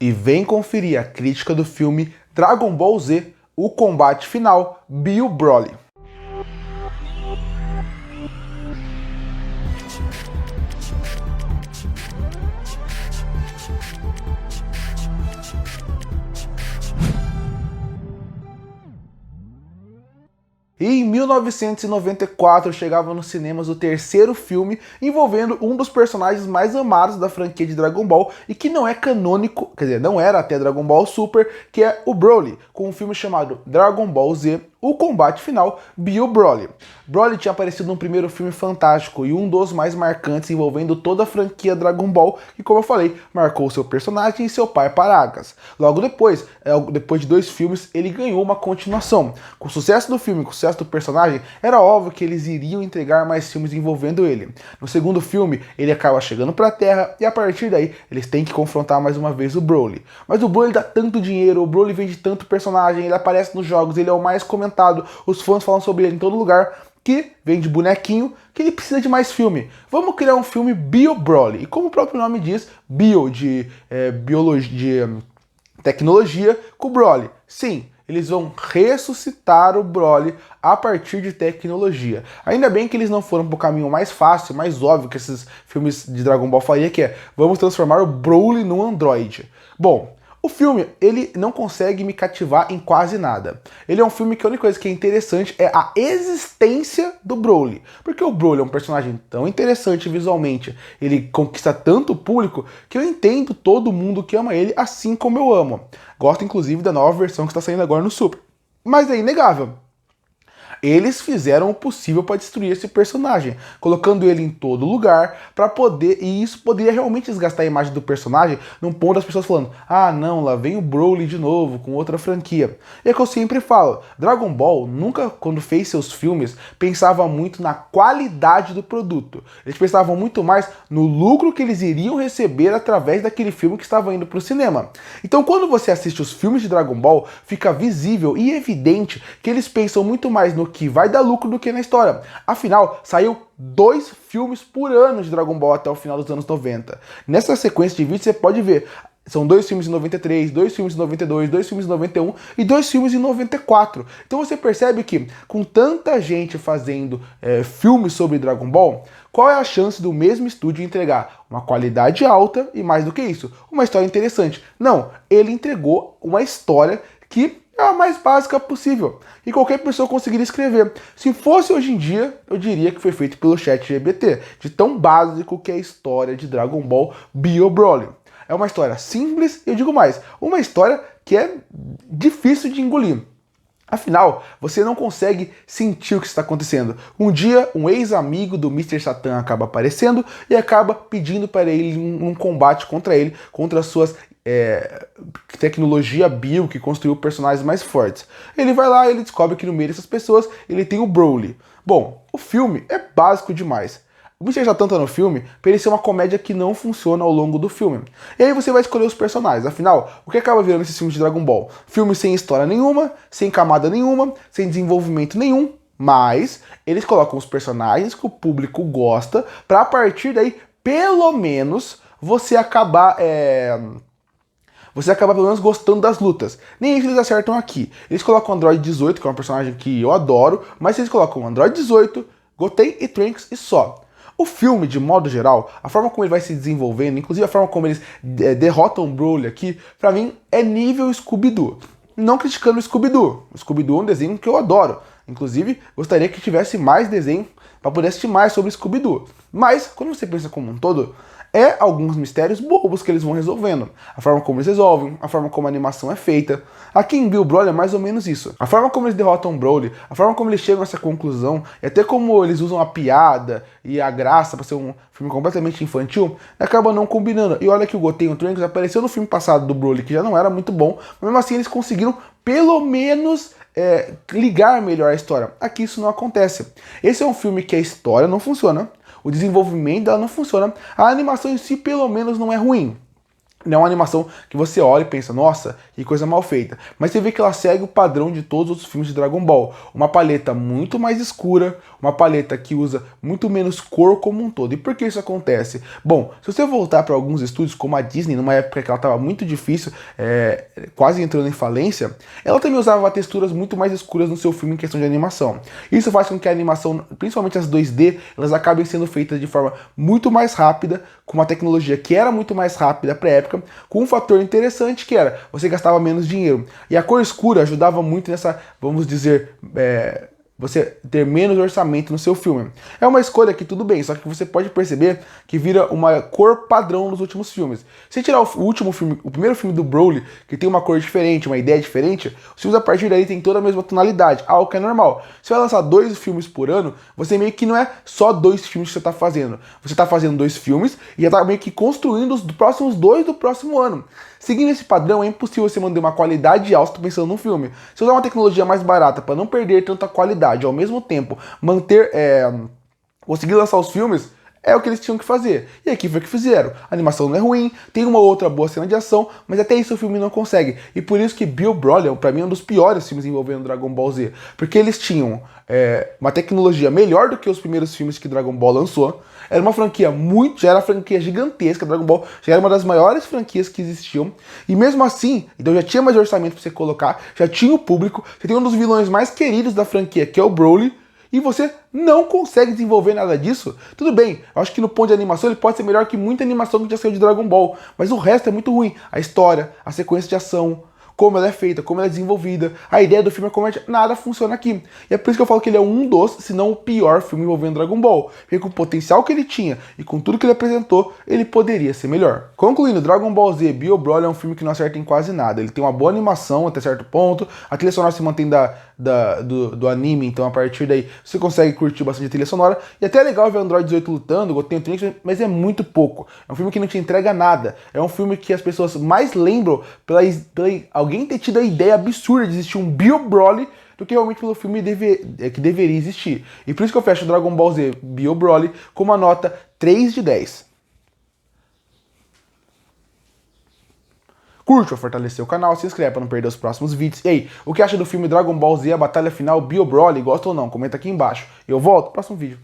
E vem conferir a crítica do filme Dragon Ball Z, o combate final, Bio Broly. E em 1994 chegava nos cinemas o terceiro filme envolvendo um dos personagens mais amados da franquia de Dragon Ball e que não é canônico, quer dizer, não era até Dragon Ball Super, que é o Broly, com um filme chamado Dragon Ball Z, o combate final, Bio Broly. Broly tinha aparecido num primeiro filme fantástico e um dos mais marcantes envolvendo toda a franquia Dragon Ball, que, como eu falei, marcou seu personagem e seu pai Paragas. Logo depois de 2 filmes, ele ganhou uma continuação. Com o sucesso do filme, com o sucesso do personagem, era óbvio que eles iriam entregar mais filmes envolvendo ele. No segundo filme, ele acaba chegando pra Terra e a partir daí, eles têm que confrontar mais uma vez o Broly. Mas o Broly dá tanto dinheiro, o Broly vende tanto personagem, ele aparece nos jogos, ele é o mais comentado, os fãs falam sobre ele em todo lugar, que vende bonequinho, que ele precisa de mais filme. Vamos criar um filme Bio Broly. E como o próprio nome diz, bio de biologia, de tecnologia, com o Broly. Sim, eles vão ressuscitar o Broly a partir de tecnologia. Ainda bem que eles não foram pro caminho mais fácil, mais óbvio que esses filmes de Dragon Ball faria, que é, vamos transformar o Broly num androide. Bom, o filme, ele não consegue me cativar em quase nada. Ele é um filme que a única coisa que é interessante é a existência do Broly. Porque o Broly é um personagem tão interessante visualmente, ele conquista tanto público, que eu entendo todo mundo que ama ele, assim como eu amo. Gosto inclusive da nova versão que está saindo agora no Super. Mas é inegável. Eles fizeram o possível para destruir esse personagem, colocando ele em todo lugar para poder, e isso poderia realmente desgastar a imagem do personagem, num ponto das pessoas falando, ah não, lá vem o Broly de novo, com outra franquia. E é que eu sempre falo, Dragon Ball nunca, quando fez seus filmes, pensava muito na qualidade do produto. Eles pensavam muito mais no lucro que eles iriam receber através daquele filme que estava indo para o cinema. Então quando você assiste os filmes de Dragon Ball, fica visível e evidente que eles pensam muito mais no que vai dar lucro do que na história. Afinal, saiu 2 filmes por ano de Dragon Ball até o final dos anos 90. Nessa sequência de vídeos você pode ver, são 2 filmes em 93, 2 filmes em 92, 2 filmes em 91 e 2 filmes em 94. Então você percebe que com tanta gente fazendo filmes sobre Dragon Ball, qual é a chance do mesmo estúdio entregar uma qualidade alta e, mais do que isso, uma história interessante? Não, ele entregou uma história que é a mais básica possível, e qualquer pessoa conseguiria escrever. Se fosse hoje em dia, eu diria que foi feito pelo ChatGPT, de tão básico que é a história de Dragon Ball Bio Broly. É uma história simples, e eu digo mais, uma história que é difícil de engolir. Afinal, você não consegue sentir o que está acontecendo. Um dia, um ex-amigo do Mr. Satan acaba aparecendo e acaba pedindo para ele um combate contra ele, contra as suas tecnologia bio que construiu personagens mais fortes. Ele vai lá e ele descobre que no meio dessas pessoas ele tem o Broly. Bom, o filme é básico demais. O Mr. Satan tá no filme para ele ser uma comédia que não funciona ao longo do filme. E aí você vai escolher os personagens. Afinal, o que acaba virando esses filmes de Dragon Ball? Filme sem história nenhuma, sem camada nenhuma, sem desenvolvimento nenhum, mas eles colocam os personagens que o público gosta para a partir daí, pelo menos, você acabar pelo menos gostando das lutas. Nem isso eles acertam aqui. Eles colocam o Android 18, que é um personagem que eu adoro, mas eles colocam o Android 18, Goten e Trunks e só. O filme, de modo geral, a forma como ele vai se desenvolvendo, inclusive a forma como eles derrotam o Broly aqui, pra mim é nível Scooby-Doo. Não criticando o Scooby-Doo. O Scooby-Doo é um desenho que eu adoro. Inclusive, gostaria que tivesse mais desenho para poder assistir mais sobre Scooby-Doo. Mas, quando você pensa como um todo, alguns mistérios bobos que eles vão resolvendo. A forma como eles resolvem, a forma como a animação é feita. Aqui em Bio Broly é mais ou menos isso. A forma como eles derrotam o Broly, a forma como eles chegam a essa conclusão, e até como eles usam a piada e a graça para ser um filme completamente infantil, acaba não combinando. E olha que o Goten e o Trunks apareceu no filme passado do Broly, que já não era muito bom, mas mesmo assim eles conseguiram pelo menos ligar melhor a história. Aqui isso não acontece. Esse é um filme que a história não funciona, o desenvolvimento dela não funciona, a animação em si pelo menos não é ruim. Não é uma animação que você olha e pensa, nossa, que coisa mal feita. Mas você vê que ela segue o padrão de todos os outros filmes de Dragon Ball. Uma paleta muito mais escura, uma paleta que usa muito menos cor como um todo. E por que isso acontece? Bom, se você voltar para alguns estúdios, como a Disney, numa época que ela estava muito difícil, quase entrando em falência, ela também usava texturas muito mais escuras no seu filme em questão de animação. Isso faz com que a animação, principalmente as 2D, elas acabem sendo feitas de forma muito mais rápida, com uma tecnologia que era muito mais rápida para a época, com um fator interessante que era, você gastava menos dinheiro. E a cor escura ajudava muito nessa, vamos dizer, você ter menos orçamento no seu filme. É uma escolha que tudo bem, só que você pode perceber que vira uma cor padrão nos últimos filmes. Se tirar o último filme, o primeiro filme do Broly, que tem uma cor diferente, uma ideia diferente, os filmes a partir daí tem toda a mesma tonalidade, algo que é normal. Se vai lançar 2 filmes por ano, você meio que não é só 2 filmes que você está fazendo. Você está fazendo 2 filmes e já está meio que construindo os próximos 2 do próximo ano. Seguindo esse padrão, é impossível você manter uma qualidade alta pensando num filme. Se usar uma tecnologia mais barata para não perder tanta qualidade, ao mesmo tempo manter, conseguir lançar os filmes, é o que eles tinham que fazer. E aqui foi o que fizeram. A animação não é ruim, tem uma outra boa cena de ação, mas até isso o filme não consegue. E por isso que Bill Broly, pra mim, é um dos piores filmes envolvendo Dragon Ball Z. Porque eles tinham uma tecnologia melhor do que os primeiros filmes que Dragon Ball lançou. Era uma franquia já era uma franquia gigantesca, Dragon Ball já era uma das maiores franquias que existiam. E mesmo assim, então já tinha mais orçamento pra você colocar, já tinha o público, você tem um dos vilões mais queridos da franquia, que é o Broly, e você não consegue desenvolver nada disso. Tudo bem, eu acho que no ponto de animação ele pode ser melhor que muita animação que já saiu de Dragon Ball, mas o resto é muito ruim. A história, a sequência de ação, como ela é feita, como ela é desenvolvida, a ideia do filme é comédia, nada funciona aqui. E é por isso que eu falo que ele é um dos, se não o pior filme envolvendo Dragon Ball. Porque com o potencial que ele tinha e com tudo que ele apresentou, ele poderia ser melhor. Concluindo, Dragon Ball Z Bio Broly é um filme que não acerta em quase nada. Ele tem uma boa animação até certo ponto, a trilha sonora se mantém do anime, então a partir daí você consegue curtir bastante a trilha sonora. E até é legal ver o Android 18 lutando, Goten o Trunks, mas é muito pouco. É um filme que não te entrega nada. É um filme que as pessoas mais lembram pela alguém ter tido a ideia absurda de existir um Bio Broly do que realmente pelo filme que deveria existir. E por isso que eu fecho Dragon Ball Z Bio Broly com uma nota 3 de 10. Curte ou fortalecer o canal, se inscreve para não perder os próximos vídeos. E aí, o que acha do filme Dragon Ball Z, a batalha final Bio Broly? Gosta ou não? Comenta aqui embaixo. Eu volto no próximo vídeo.